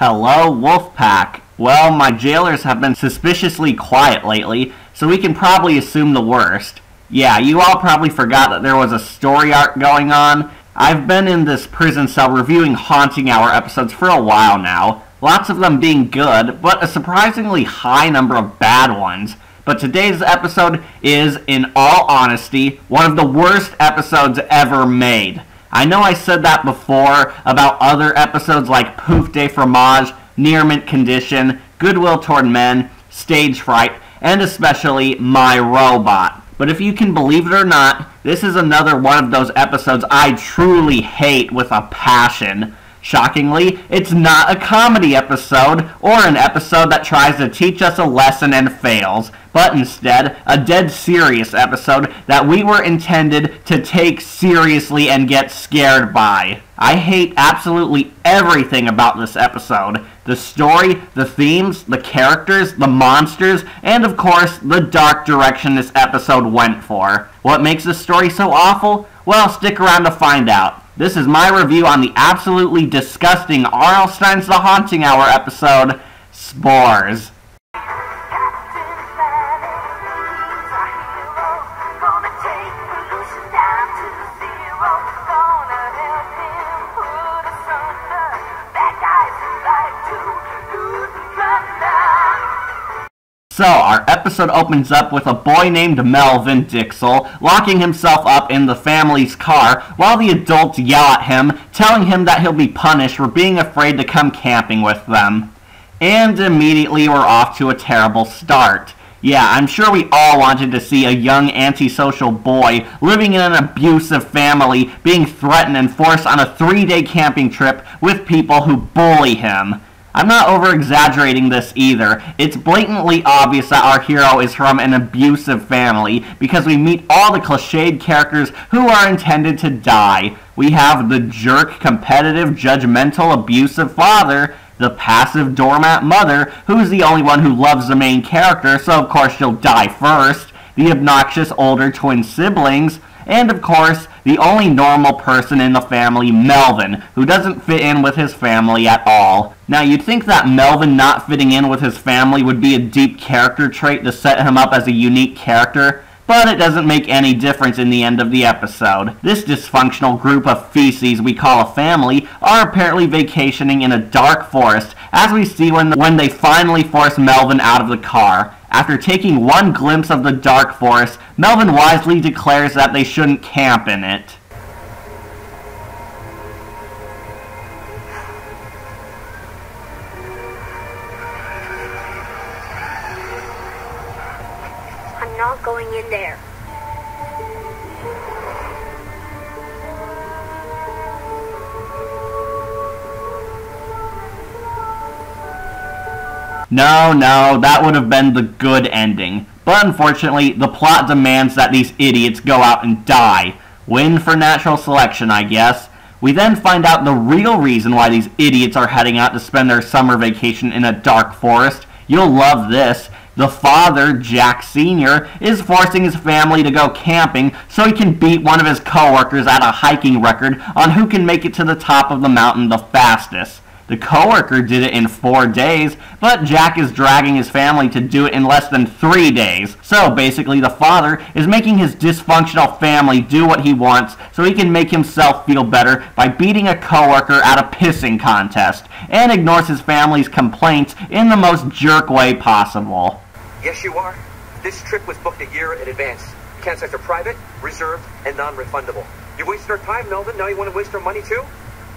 Hello, Wolfpack. Well, my jailers have been suspiciously quiet lately, so we can probably assume the worst. Yeah, you all probably forgot that there was a story arc going on. I've been in this prison cell reviewing Haunting Hour episodes for a while now, lots of them being good, but a surprisingly high number of bad ones. But today's episode is, in all honesty, one of the worst episodes ever made. I know I said that before about other episodes like Pouf de Fromage, Near Mint Condition, Goodwill Toward Men, Stage Fright, and especially My Robot. But if you can believe it or not, this is another one of those episodes I truly hate with a passion. Shockingly, it's not a comedy episode, or an episode that tries to teach us a lesson and fails, but instead, a dead serious episode that we were intended to take seriously and get scared by. I hate absolutely everything about this episode. The story, the themes, the characters, the monsters, and of course, the dark direction this episode went for. What makes this story so awful? Well, stick around to find out. This is my review on the absolutely disgusting R.L. Stine's The Haunting Hour episode, Spores. So, our episode opens up with a boy named Melvin Dixell locking himself up in the family's car while the adults yell at him, telling him that he'll be punished for being afraid to come camping with them. And immediately we're off to a terrible start. Yeah, I'm sure we all wanted to see a young antisocial boy living in an abusive family being threatened and forced on a 3-day camping trip with people who bully him. I'm not over-exaggerating this either. It's blatantly obvious that our hero is from an abusive family because we meet all the cliched characters who are intended to die. We have the jerk, competitive, judgmental, abusive father, the passive doormat mother, who's the only one who loves the main character, so of course she'll die first, the obnoxious older twin siblings, and of course, the only normal person in the family, Melvin, who doesn't fit in with his family at all. Now, you'd think that Melvin not fitting in with his family would be a deep character trait to set him up as a unique character, but it doesn't make any difference in the end of the episode. This dysfunctional group of feces we call a family are apparently vacationing in a dark forest, as we see when they finally force Melvin out of the car. After taking one glimpse of the dark forest, Melvin wisely declares that they shouldn't camp in it. I'm not going in there. No, that would have been the good ending. But unfortunately, the plot demands that these idiots go out and die. Win for natural selection, I guess. We then find out the real reason why these idiots are heading out to spend their summer vacation in a dark forest. You'll love this. The father, Jack Sr., is forcing his family to go camping so he can beat one of his coworkers at a hiking record on who can make it to the top of the mountain the fastest. The coworker did it in 4 days, but Jack is dragging his family to do it in less than 3 days. So basically the father is making his dysfunctional family do what he wants so he can make himself feel better by beating a coworker at a pissing contest, and ignores his family's complaints in the most jerk way possible. Yes, you are. This trip was booked a year in advance. Campsites are private, reserved, and non-refundable. You wasted our time, Melvin. Now you want to waste our money too?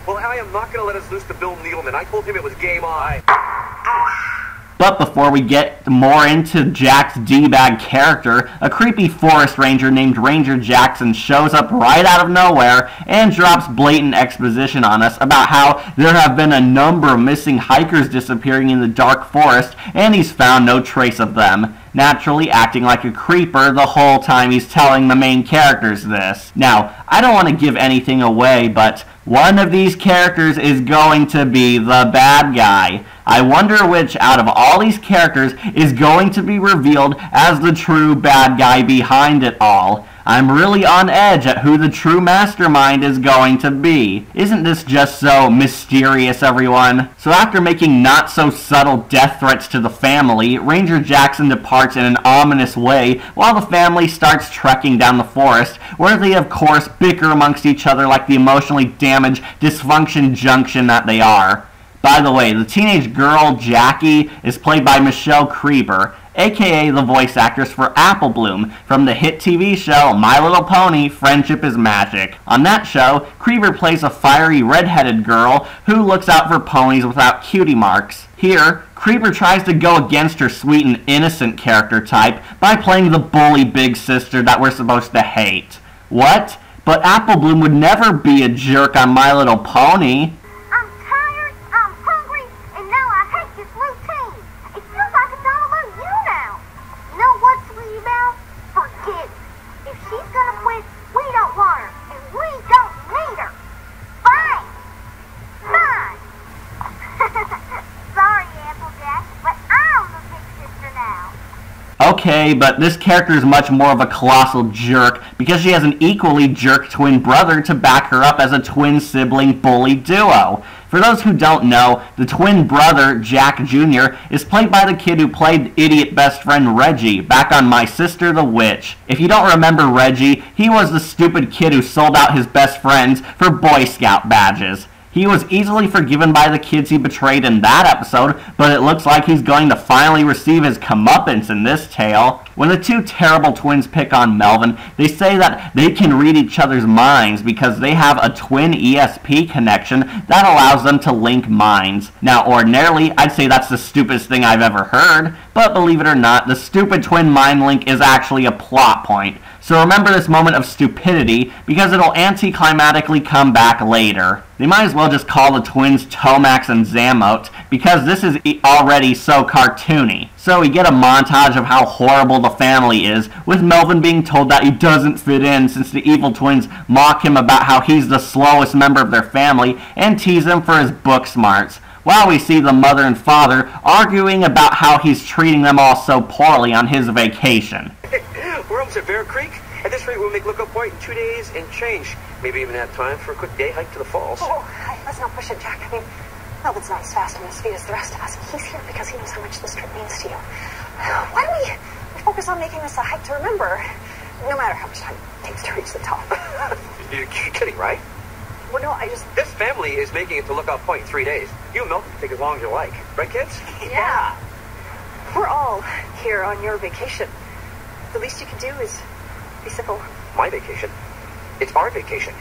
Well, I am not going to let us lose to Bill Needleman. I told him it was game on. But before we get more into Jack's D-bag character, a creepy forest ranger named Ranger Jackson shows up right out of nowhere and drops blatant exposition on us about how there have been a number of missing hikers disappearing in the dark forest, and he's found no trace of them, naturally acting like a creeper the whole time he's telling the main characters this. Now, I don't want to give anything away, but one of these characters is going to be the bad guy. I wonder which out of all these characters is going to be revealed as the true bad guy behind it all. I'm really on edge at who the true mastermind is going to be. Isn't this just so mysterious, everyone? So after making not so subtle death threats to the family, Ranger Jackson departs in an ominous way while the family starts trekking down the forest, where they of course bicker amongst each other like the emotionally damaged dysfunction junction that they are. By the way, the teenage girl Jackie is played by Michelle Creeber, aka the voice actress for Apple Bloom from the hit TV show My Little Pony: Friendship is Magic. On that show, Creeber plays a fiery red-headed girl who looks out for ponies without cutie marks. Here, Creeber tries to go against her sweet and innocent character type by playing the bully big sister that we're supposed to hate. What? But Apple Bloom would never be a jerk on My Little Pony. Okay, but this character is much more of a colossal jerk because she has an equally jerk twin brother to back her up as a twin sibling bully duo. For those who don't know, the twin brother, Jack Jr., is played by the kid who played idiot best friend Reggie back on My Sister the Witch. If you don't remember Reggie, he was the stupid kid who sold out his best friends for Boy Scout badges. He was easily forgiven by the kids he betrayed in that episode, but it looks like he's going to finally receive his comeuppance in this tale. When the two terrible twins pick on Melvin, they say that they can read each other's minds because they have a twin ESP connection that allows them to link minds. Now, ordinarily, I'd say that's the stupidest thing I've ever heard, but believe it or not, the stupid twin mind link is actually a plot point. So remember this moment of stupidity because it'll anticlimactically come back later. They might as well just call the twins Tomax and Zamote because this is already so cartoony. So we get a montage of how horrible the family is, with Melvin being told that he doesn't fit in since the evil twins mock him about how he's the slowest member of their family and tease him for his book smarts, while we see the mother and father arguing about how he's treating them all so poorly on his vacation. We're almost at Bear Creek. At this rate, we'll make Lookout Point in 2 days and change. Maybe even have time for a quick day hike to the falls. Oh, let's not push it, Jack. I mean, Melvin's not as fast and as speed as the rest of us. He's here because he knows how much this trip means to you. Why don't we focus on making this a hike to remember, no matter how much time it takes to reach the top? You're kidding, right? Well, no, I just... This family is making it to Lookout Point in 3 days. You and Melvin can take as long as you like. Right, kids? Yeah. We're all here on your vacation. The least you can do is be civil. My vacation? It's our vacation.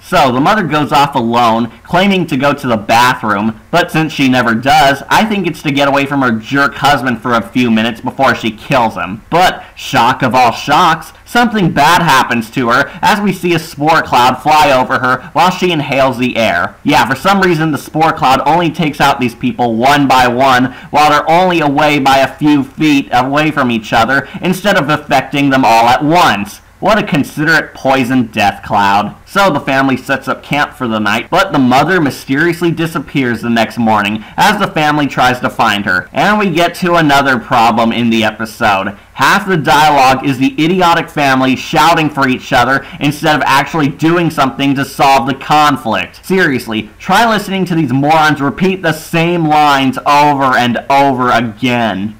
So, the mother goes off alone, claiming to go to the bathroom, but since she never does, I think it's to get away from her jerk husband for a few minutes before she kills him. But, shock of all shocks, something bad happens to her as we see a spore cloud fly over her while she inhales the air. Yeah, for some reason the spore cloud only takes out these people one by one while they're only away by a few feet away from each other instead of affecting them all at once. What a considerate poison death cloud. So the family sets up camp for the night, but the mother mysteriously disappears the next morning as the family tries to find her. And we get to another problem in the episode. Half the dialogue is the idiotic family shouting for each other instead of actually doing something to solve the conflict. Seriously, try listening to these morons repeat the same lines over and over again.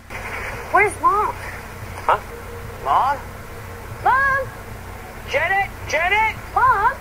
Where's Mom? Huh? Mom? Mom? Janet! Janet! Mom?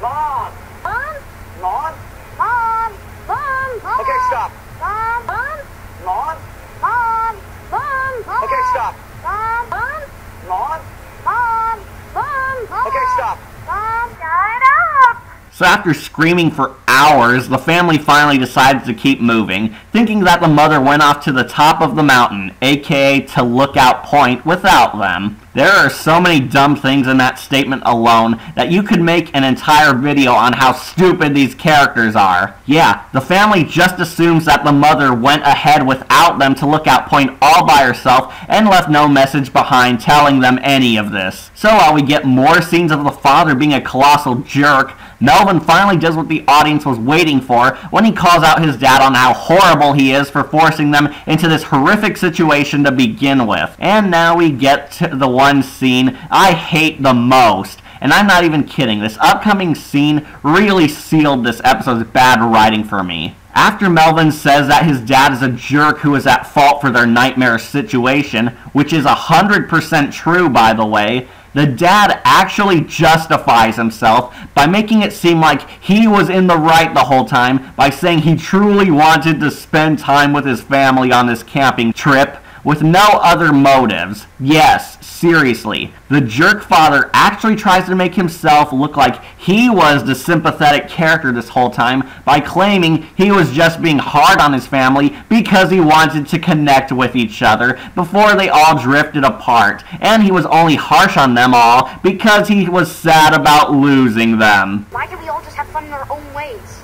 Mom! Mom? Mom? Mom? Mom? Mom? Okay, stop. Mom? Mom? Mom? Mom? Mom? Mom? Okay, stop. Mom? Mom? Mom? Mom? Mom? Okay, stop. Mom? Shut up! So after screaming for hours, the family finally decides to keep moving, thinking that the mother went off to the top of the mountain, aka to Lookout Point, without them. There are so many dumb things in that statement alone that you could make an entire video on how stupid these characters are. Yeah, the family just assumes that the mother went ahead without them to Lookout Point all by herself and left no message behind telling them any of this. So while we get more scenes of the father being a colossal jerk, Melvin finally does what the audience was waiting for when he calls out his dad on how horrible he is for forcing them into this horrific situation to begin with. And now we get to the one scene I hate the most. And I'm not even kidding, this upcoming scene really sealed this episode's bad writing for me. After Melvin says that his dad is a jerk who is at fault for their nightmare situation, which is 100% true by the way, the dad actually justifies himself by making it seem like he was in the right the whole time by saying he truly wanted to spend time with his family on this camping trip with no other motives. Yes, seriously. The jerk father actually tries to make himself look like he was the sympathetic character this whole time by claiming he was just being hard on his family because he wanted to connect with each other before they all drifted apart, and he was only harsh on them all because he was sad about losing them. Why can't we all just have fun in our own ways?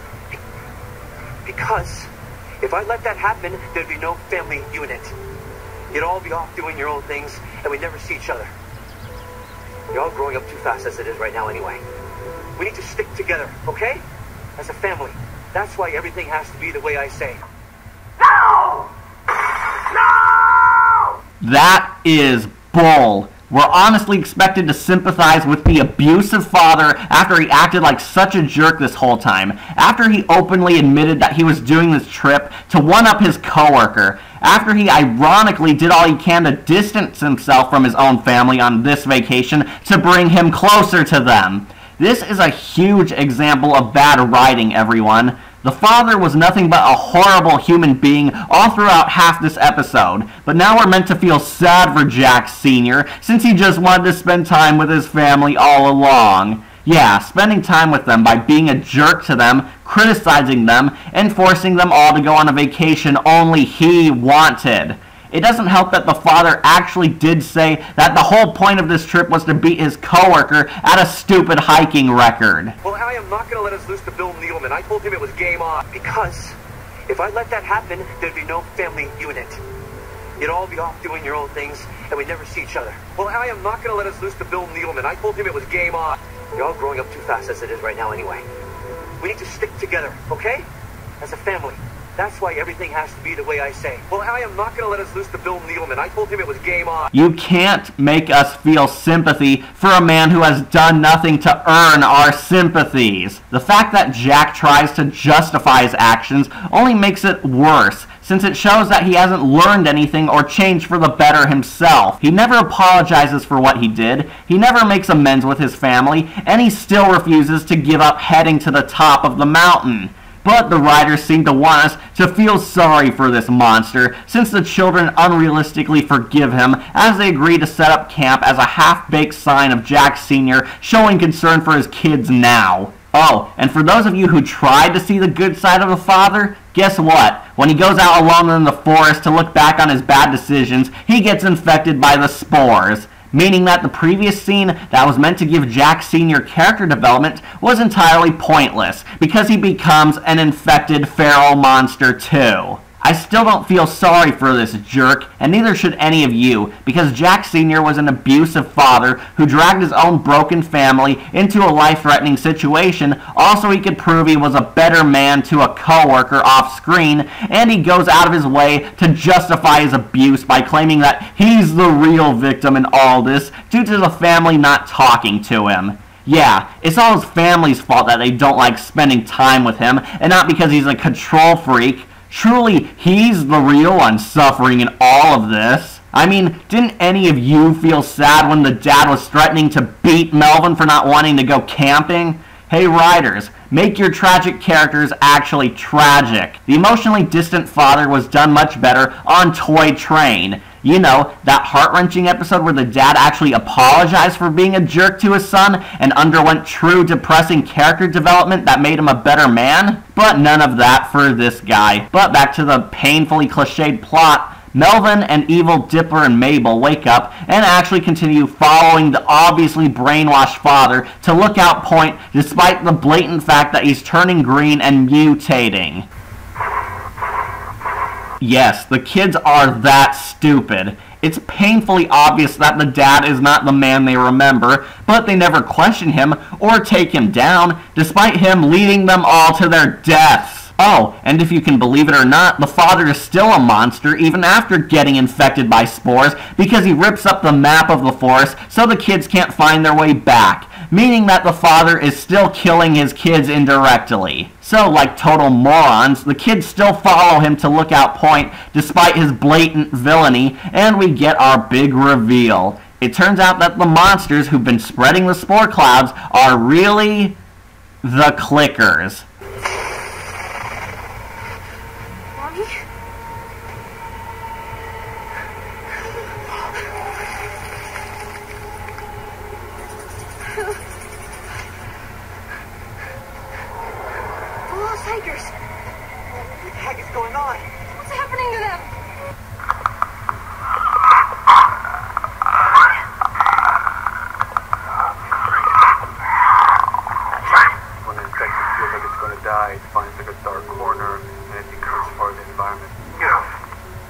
Because if I let that happen, there'd be no family unit. You'd all be off doing your own things, and we'd never see each other. You're all growing up too fast as it is right now anyway. We need to stick together, okay? As a family. That's why everything has to be the way I say. No! No! That is bull. We're honestly expected to sympathize with the abusive father after he acted like such a jerk this whole time, after he openly admitted that he was doing this trip to one-up his coworker, after he ironically did all he can to distance himself from his own family on this vacation to bring him closer to them. This is a huge example of bad writing, everyone. The father was nothing but a horrible human being all throughout half this episode, but now we're meant to feel sad for Jack Sr. since he just wanted to spend time with his family all along. Yeah, spending time with them by being a jerk to them, criticizing them, and forcing them all to go on a vacation only he wanted. It doesn't help that the father actually did say that the whole point of this trip was to beat his coworker at a stupid hiking record. Well, I am not going to let us lose to Bill Needleman. I told him it was game on. Because if I let that happen, there'd be no family unit. You'd all be off doing your own things, and we'd never see each other. Well, I am not going to let us lose to Bill Needleman. I told him it was game on. You're all growing up too fast as it is right now anyway. We need to stick together, okay? As a family. That's why everything has to be the way I say. Well, I am not going to let us lose to Bill Needleman. I told him it was game on. You can't make us feel sympathy for a man who has done nothing to earn our sympathies. The fact that Jack tries to justify his actions only makes it worse, since it shows that he hasn't learned anything or changed for the better himself. He never apologizes for what he did, he never makes amends with his family, and he still refuses to give up heading to the top of the mountain. But the writers seem to want us to feel sorry for this monster, since the children unrealistically forgive him as they agree to set up camp as a half-baked sign of Jack Sr. showing concern for his kids now. Oh, and for those of you who tried to see the good side of the father, guess what? When he goes out alone in the forest to look back on his bad decisions, he gets infected by the spores. Meaning that the previous scene that was meant to give Jack Sr. character development was entirely pointless, because he becomes an infected feral monster too. I still don't feel sorry for this jerk, and neither should any of you, because Jack Sr. was an abusive father who dragged his own broken family into a life-threatening situation, also he could prove he was a better man to a coworker off-screen, and he goes out of his way to justify his abuse by claiming that he's the real victim in all this due to the family not talking to him. Yeah, it's all his family's fault that they don't like spending time with him, and not because he's a control freak. Truly, he's the real one suffering in all of this. I mean, didn't any of you feel sad when the dad was threatening to beat Melvin for not wanting to go camping? Hey writers, make your tragic characters actually tragic. The emotionally distant father was done much better on Toy Train. You know, that heart-wrenching episode where the dad actually apologized for being a jerk to his son and underwent true depressing character development that made him a better man? But none of that for this guy. But back to the painfully cliched plot. Melvin and Evil Dipper and Mabel wake up and actually continue following the obviously brainwashed father to Lookout Point despite the blatant fact that he's turning green and mutating. Yes, the kids are that stupid. It's painfully obvious that the dad is not the man they remember, but they never question him or take him down, despite him leading them all to their deaths. Oh, and if you can believe it or not, the father is still a monster even after getting infected by spores because he rips up the map of the forest so the kids can't find their way back, meaning that the father is still killing his kids indirectly. So, like total morons, the kids still follow him to Lookout Point despite his blatant villainy, and we get our big reveal. It turns out that the monsters who've been spreading the spore clouds are really the Clickers. Mommy? The Lost Hikers. What the heck is going on? What's happening to them? When an infection feels like it's going to die, it finds like a dark corner and it becomes part of the environment.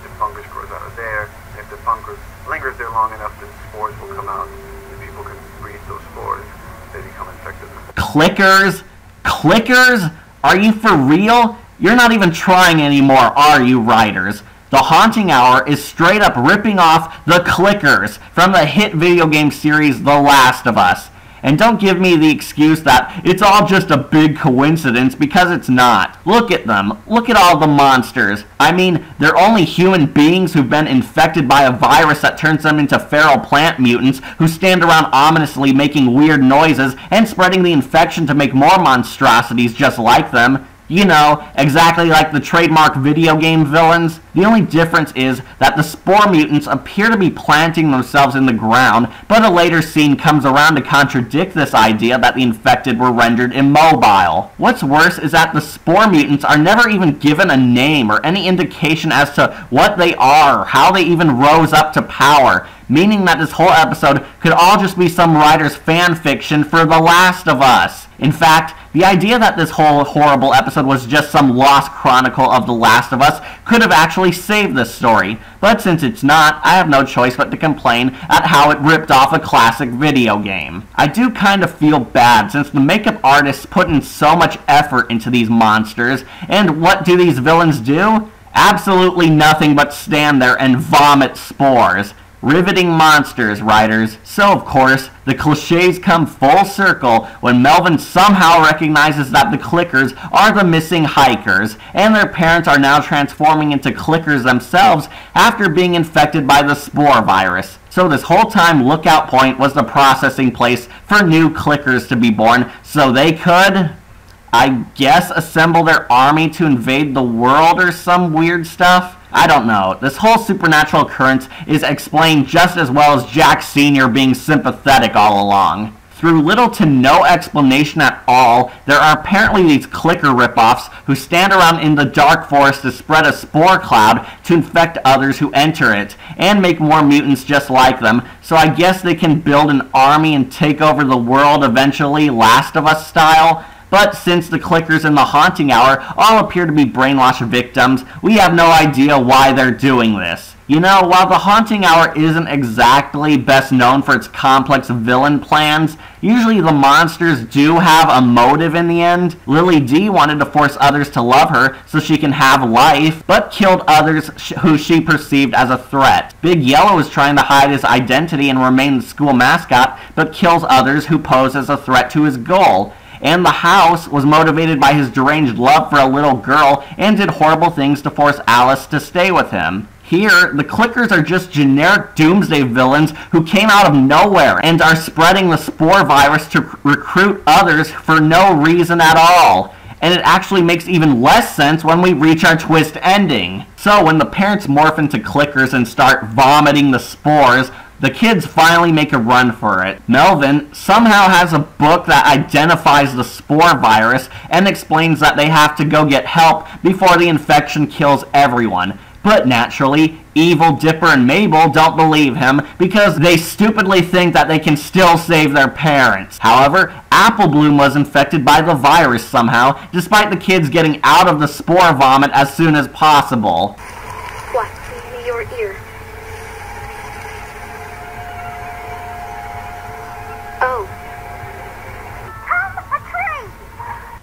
The fungus grows out of there, and if the fungus lingers there long enough, then spores will come out, and people can breathe those spores. They become infected. Clickers? Clickers? Are you for real? You're not even trying anymore, are you, writers? The Haunting Hour is straight up ripping off the Clickers from the hit video game series The Last of Us. And don't give me the excuse that it's all just a big coincidence, because it's not. Look at them. Look at all the monsters. I mean, they're only human beings who've been infected by a virus that turns them into feral plant mutants who stand around ominously making weird noises and spreading the infection to make more monstrosities just like them. You know, exactly like the trademark video game villains. The only difference is that the spore mutants appear to be planting themselves in the ground, but a later scene comes around to contradict this idea that the infected were rendered immobile. What's worse is that the spore mutants are never even given a name or any indication as to what they are or how they even rose up to power, meaning that this whole episode could all just be some writer's fan fiction for The Last of Us. In fact, the idea that this whole horrible episode was just some lost chronicle of The Last of Us could have actually saved this story, but since it's not, I have no choice but to complain at how it ripped off a classic video game. I do kind of feel bad since the makeup artists put in so much effort into these monsters, and what do these villains do? Absolutely nothing but stand there and vomit spores. Riveting monsters, writers. So, of course, the cliches come full circle when Melvin somehow recognizes that the Clickers are the missing hikers, and their parents are now transforming into Clickers themselves after being infected by the spore virus. So this whole time, Lookout Point was the processing place for new Clickers to be born, so they could, I guess, assemble their army to invade the world or some weird stuff. I don't know. This whole supernatural occurrence is explained just as well as Jack Sr. being sympathetic all along. Through little to no explanation at all, there are apparently these Clicker ripoffs who stand around in the dark forest to spread a spore cloud to infect others who enter it, and make more mutants just like them, so I guess they can build an army and take over the world eventually, Last of Us style. But since the Clickers in the Haunting Hour all appear to be brainwashed victims, we have no idea why they're doing this. You know, while the Haunting Hour isn't exactly best known for its complex villain plans, usually the monsters do have a motive in the end. Lily D wanted to force others to love her so she can have life, but killed others who she perceived as a threat. Big Yellow is trying to hide his identity and remain the school mascot, but kills others who pose as a threat to his goal. And the House was motivated by his deranged love for a little girl and did horrible things to force Alice to stay with him. Here, the Clickers are just generic doomsday villains who came out of nowhere and are spreading the spore virus to recruit others for no reason at all. And it actually makes even less sense when we reach our twist ending. So when the parents morph into Clickers and start vomiting the spores, the kids finally make a run for it. Melvin somehow has a book that identifies the spore virus and explains that they have to go get help before the infection kills everyone. But naturally, Evil, Dipper, and Mabel don't believe him because they stupidly think that they can still save their parents. However, Apple Bloom was infected by the virus somehow, despite the kids getting out of the spore vomit as soon as possible. What? Your ear. Oh.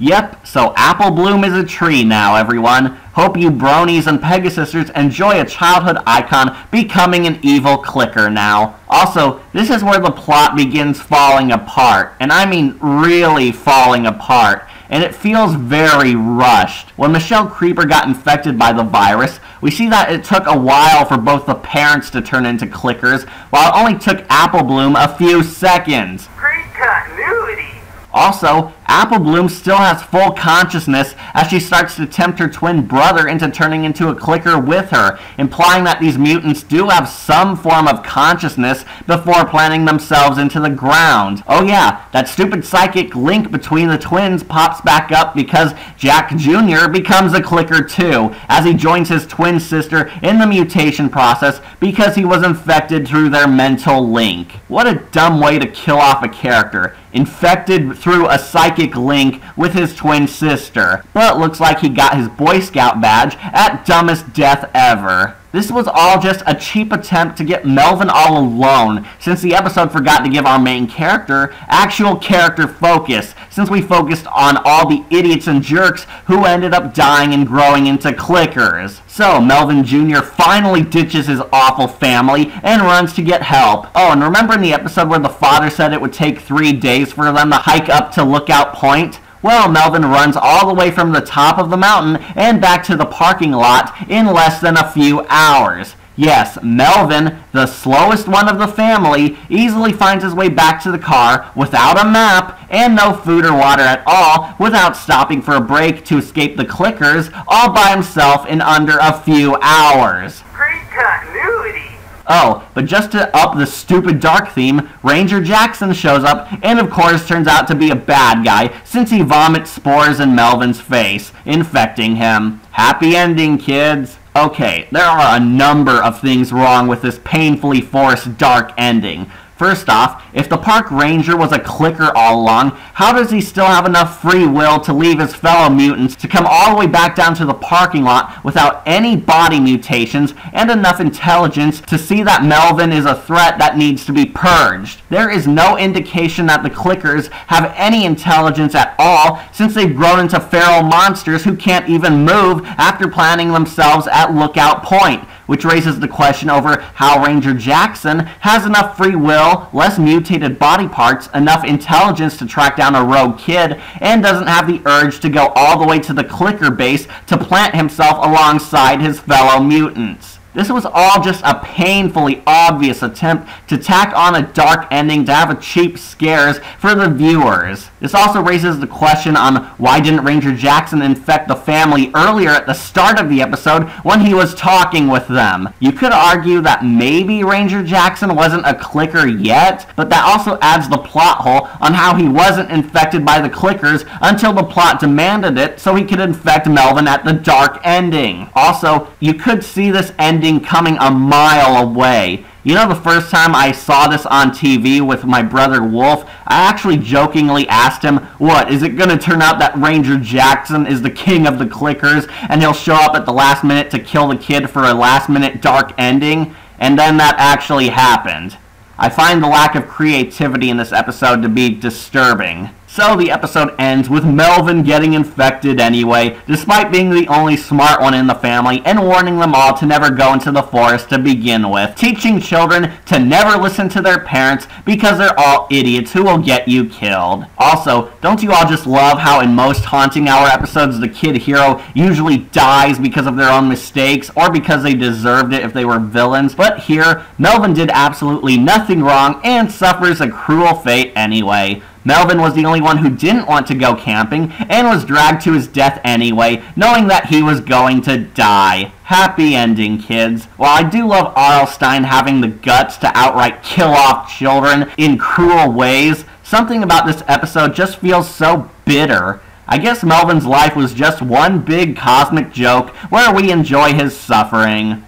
Yep, so Apple Bloom is a tree now, everyone. Hope you bronies and Pegasisters enjoy a childhood icon becoming an evil clicker now. Also, this is where the plot begins falling apart, and I mean really falling apart. And it feels very rushed. When Michelle Creeper got infected by the virus, we see that it took a while for both the parents to turn into clickers, while it only took Apple Bloom a few seconds. Great continuity! Also, Apple Bloom still has full consciousness as she starts to tempt her twin brother into turning into a clicker with her, implying that these mutants do have some form of consciousness before planting themselves into the ground. Oh yeah, that stupid psychic link between the twins pops back up because Jack Jr. becomes a clicker too, as he joins his twin sister in the mutation process because he was infected through their mental link. What a dumb way to kill off a character. Infected through a psychic link with his twin sister. But looks like he got his Boy Scout badge at dumbest death ever. This was all just a cheap attempt to get Melvin all alone, since the episode forgot to give our main character actual character focus, since we focused on all the idiots and jerks who ended up dying and growing into clickers. So, Melvin Jr. finally ditches his awful family and runs to get help. Oh, and remember in the episode where the father said it would take 3 days for them to hike up to Lookout Point? Well, Melvin runs all the way from the top of the mountain and back to the parking lot in less than a few hours. Yes, Melvin, the slowest one of the family, easily finds his way back to the car without a map and no food or water at all, without stopping for a break to escape the clickers, all by himself in under a few hours. Great continuity! Oh, but just to up the stupid dark theme, Ranger Jackson shows up and of course turns out to be a bad guy since he vomits spores in Melvin's face, infecting him. Happy ending, kids. Okay, there are a number of things wrong with this painfully forced dark ending. First off, if the park ranger was a clicker all along, how does he still have enough free will to leave his fellow mutants to come all the way back down to the parking lot without any body mutations and enough intelligence to see that Melvin is a threat that needs to be purged? There is no indication that the clickers have any intelligence at all, since they've grown into feral monsters who can't even move after planting themselves at Lookout Point, which raises the question over how Ranger Jackson has enough free will, less mutated body parts, enough intelligence to track down a rogue kid, and doesn't have the urge to go all the way to the clicker base to plant himself alongside his fellow mutants. This was all just a painfully obvious attempt to tack on a dark ending to have a cheap scares for the viewers. This also raises the question on why didn't Ranger Jackson infect the family earlier at the start of the episode when he was talking with them. You could argue that maybe Ranger Jackson wasn't a clicker yet, but that also adds the plot hole on how he wasn't infected by the clickers until the plot demanded it so he could infect Melvin at the dark ending. Also, you could see this ending coming a mile away. You know, the first time I saw this on TV with my brother Wolf, I actually jokingly asked him, what, is it going to turn out that Ranger Jackson is the king of the clickers and he'll show up at the last minute to kill the kid for a last minute dark ending? And then that actually happened. I find the lack of creativity in this episode to be disturbing. So the episode ends with Melvin getting infected anyway, despite being the only smart one in the family, and warning them all to never go into the forest to begin with, teaching children to never listen to their parents because they're all idiots who will get you killed. Also, don't you all just love how in most Haunting Hour episodes the kid hero usually dies because of their own mistakes or because they deserved it if they were villains, but here, Melvin did absolutely nothing wrong and suffers a cruel fate anyway. Melvin was the only one who didn't want to go camping and was dragged to his death anyway, knowing that he was going to die. Happy ending, kids. While I do love R.L. Stine having the guts to outright kill off children in cruel ways, something about this episode just feels so bitter. I guess Melvin's life was just one big cosmic joke where we enjoy his suffering.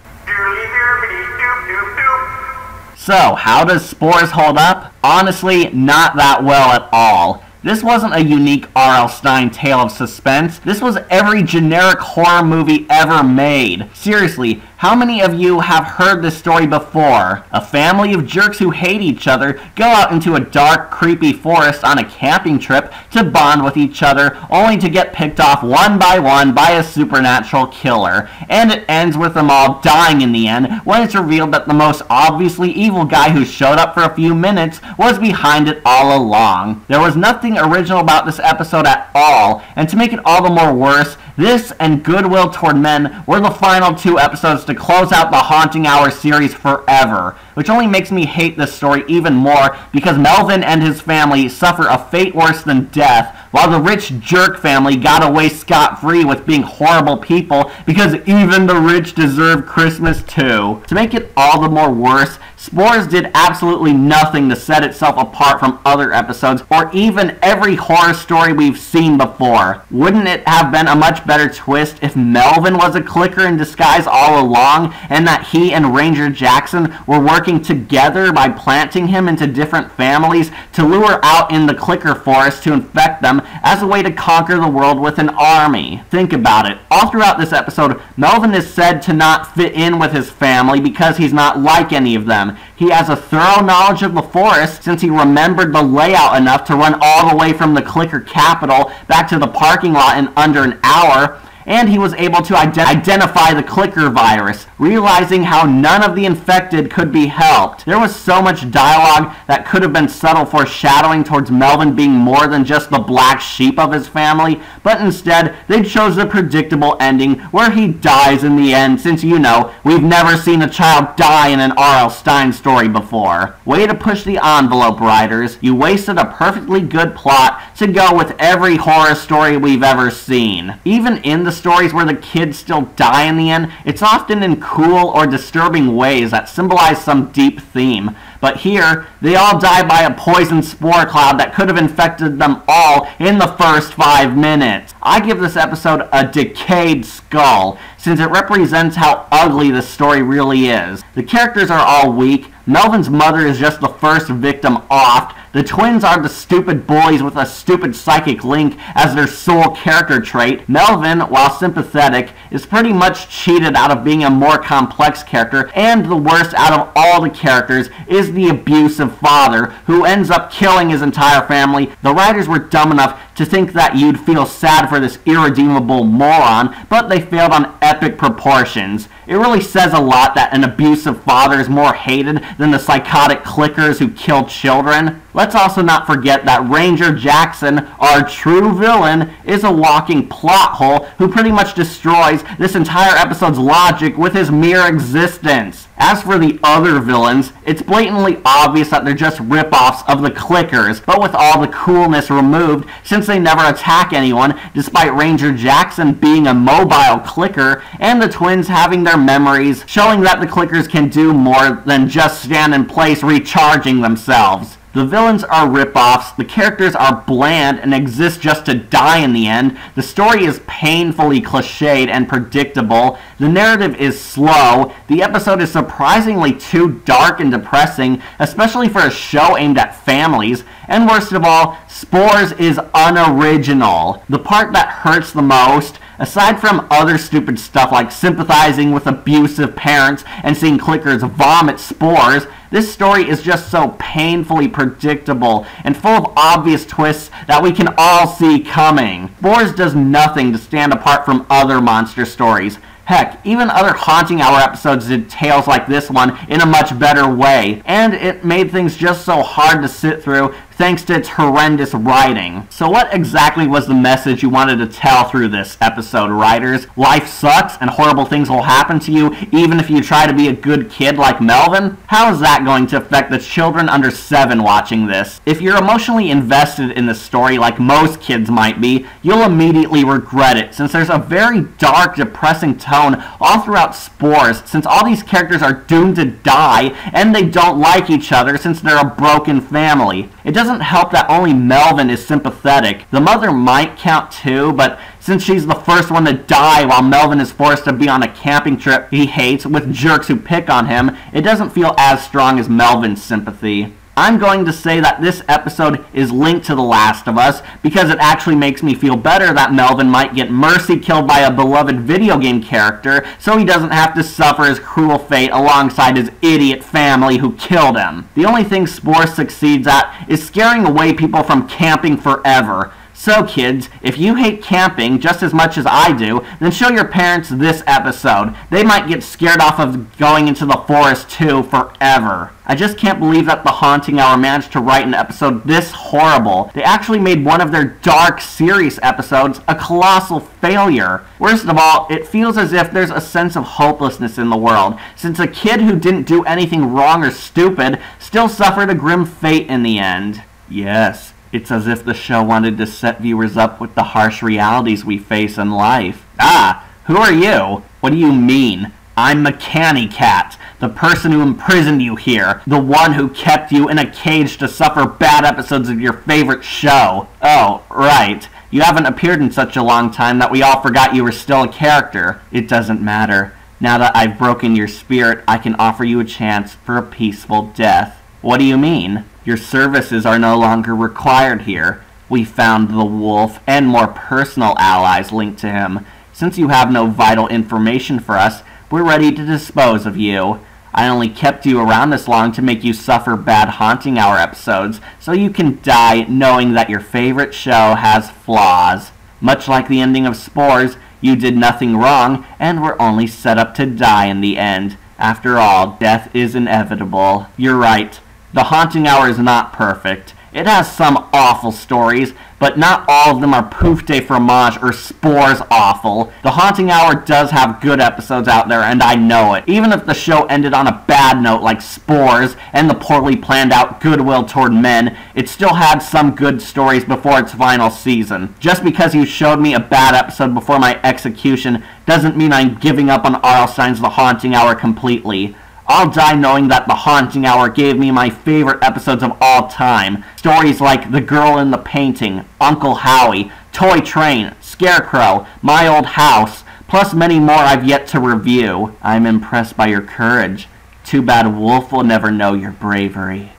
So, how does Spores hold up? Honestly, not that well at all. This wasn't a unique R.L. Stine tale of suspense. This was every generic horror movie ever made. Seriously, How many of you have heard this story before? A family of jerks who hate each other go out into a dark, creepy forest on a camping trip to bond with each other, only to get picked off one by a supernatural killer. And it ends with them all dying in the end, when it's revealed that the most obviously evil guy who showed up for a few minutes was behind it all along. There was nothing original about this episode at all, and to make it all the more worse, this and Goodwill Toward Men were the final 2 episodes to close out the Haunting Hour series forever, which only makes me hate this story even more because Melvin and his family suffer a fate worse than death, while the rich jerk family got away scot-free with being horrible people because even the rich deserve Christmas too. To make it all the more worse, Spores did absolutely nothing to set itself apart from other episodes or even every horror story we've seen before. Wouldn't it have been a much better twist if Melvin was a clicker in disguise all along and that he and Ranger Jackson were working together by planting him into different families to lure out in the clicker forest to infect them as a way to conquer the world with an army? Think about it. All throughout this episode, Melvin is said to not fit in with his family because he's not like any of them. He has a thorough knowledge of the forest since he remembered the layout enough to run all the way from the clicker capital back to the parking lot in under an hour, and he was able to identify the clicker virus, realizing how none of the infected could be helped. There was so much dialogue that could have been subtle foreshadowing towards Melvin being more than just the black sheep of his family, but instead they chose the predictable ending where he dies in the end, since, you know, we've never seen a child die in an R.L. Stine story before. Way to push the envelope, writers. You wasted a perfectly good plot to go with every horror story we've ever seen. Even in the stories where the kids still die in the end, it's often in cool or disturbing ways that symbolize some deep theme. But here, they all die by a poison spore cloud that could have infected them all in the first 5 minutes. I give this episode a decayed skull, since it represents how ugly this story really is. The characters are all weak. Melvin's mother is just the first victim oft. The twins are the stupid bullies with a stupid psychic link as their sole character trait. Melvin, while sympathetic, is pretty much cheated out of being a more complex character, and the worst out of all the characters is the abusive father, who ends up killing his entire family. The writers were dumb enough to think that you'd feel sad for this irredeemable moron, but they failed on epic proportions. It really says a lot that an abusive father is more hated than the psychotic clickers who kill children. Let's also not forget that Ranger Jackson, our true villain, is a walking plot hole who pretty much destroys this entire episode's logic with his mere existence. As for the other villains, it's blatantly obvious that they're just rip-offs of the clickers, but with all the coolness removed since they never attack anyone, despite Ranger Jackson being a mobile clicker and the twins having their memories, showing that the clickers can do more than just stand in place recharging themselves. The villains are rip-offs, the characters are bland and exist just to die in the end, the story is painfully cliched and predictable, the narrative is slow, the episode is surprisingly too dark and depressing, especially for a show aimed at families, and worst of all, Spores is unoriginal. The part that hurts the most, aside from other stupid stuff like sympathizing with abusive parents and seeing clickers vomit spores, this story is just so painfully predictable and full of obvious twists that we can all see coming. Spores does nothing to stand apart from other monster stories. Heck, even other Haunting Hour episodes did tales like this one in a much better way, and it made things just so hard to sit through thanks to its horrendous writing. So what exactly was the message you wanted to tell through this episode, writers? Life sucks and horrible things will happen to you even if you try to be a good kid like Melvin? How is that going to affect the children under 7 watching this? If you're emotionally invested in the story like most kids might be, you'll immediately regret it, since there's a very dark, depressing tone all throughout Spores, since all these characters are doomed to die and they don't like each other since they're a broken family. It doesn't help that only Melvin is sympathetic. The mother might count too, but since she's the first one to die while Melvin is forced to be on a camping trip he hates with jerks who pick on him, it doesn't feel as strong as Melvin's sympathy. I'm going to say that this episode is linked to The Last of Us because it actually makes me feel better that Melvin might get mercy killed by a beloved video game character so he doesn't have to suffer his cruel fate alongside his idiot family who killed him. The only thing Spores succeeds at is scaring away people from camping forever. So kids, if you hate camping just as much as I do, then show your parents this episode. They might get scared off of going into the forest too forever. I just can't believe that The Haunting Hour managed to write an episode this horrible. They actually made one of their dark, serious episodes a colossal failure. Worst of all, it feels as if there's a sense of hopelessness in the world, since a kid who didn't do anything wrong or stupid still suffered a grim fate in the end. Yes. It's as if the show wanted to set viewers up with the harsh realities we face in life. Ah, who are you? What do you mean? I'm Mechanicat, the person who imprisoned you here, the one who kept you in a cage to suffer bad episodes of your favorite show. Oh, right. You haven't appeared in such a long time that we all forgot you were still a character. It doesn't matter. Now that I've broken your spirit, I can offer you a chance for a peaceful death. What do you mean? Your services are no longer required here. We found the wolf and more personal allies linked to him. Since you have no vital information for us, we're ready to dispose of you. I only kept you around this long to make you suffer bad Haunting Hour episodes, so you can die knowing that your favorite show has flaws. Much like the ending of Spores, you did nothing wrong, and were only set up to die in the end. After all, death is inevitable. You're right. The Haunting Hour is not perfect. It has some awful stories, but not all of them are pouf de fromage or Spores awful. The Haunting Hour does have good episodes out there, and I know it. Even if the show ended on a bad note like Spores and the poorly planned out Goodwill Toward Men, it still had some good stories before its final season. Just because you showed me a bad episode before my execution doesn't mean I'm giving up on R.L. Stine's The Haunting Hour completely. I'll die knowing that The Haunting Hour gave me my favorite episodes of all time. Stories like The Girl in the Painting, Uncle Howie, Toy Train, Scarecrow, My Old House, plus many more I've yet to review. I'm impressed by your courage. Too bad Wolf will never know your bravery.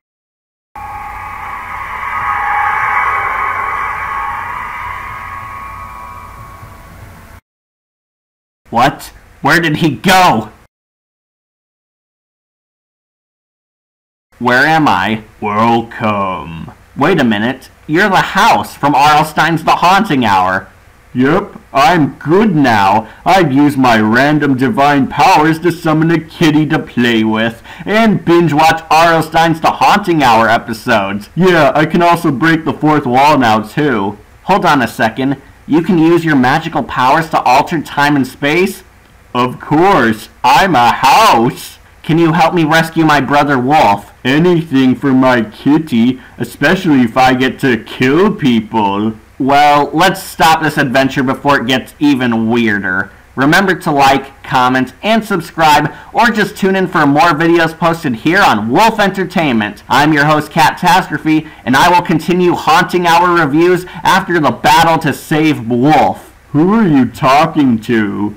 What? Where did he go? Where am I? Welcome. Wait a minute. You're the house from R.L. Stine's The Haunting Hour. Yep, I'm good now. I've used my random divine powers to summon a kitty to play with, and binge-watch R.L. Stine's The Haunting Hour episodes. Yeah, I can also break the fourth wall now, too. Hold on a second. You can use your magical powers to alter time and space? Of course. I'm a house. Can you help me rescue my brother Wolf? Anything for my kitty, especially if I get to kill people. Well, let's stop this adventure before it gets even weirder. Remember to like, comment, and subscribe, or just tune in for more videos posted here on Wolf Entertainment. I'm your host, Catastrophe, and I will continue Haunting Hour reviews after the battle to save Wolf. Who are you talking to?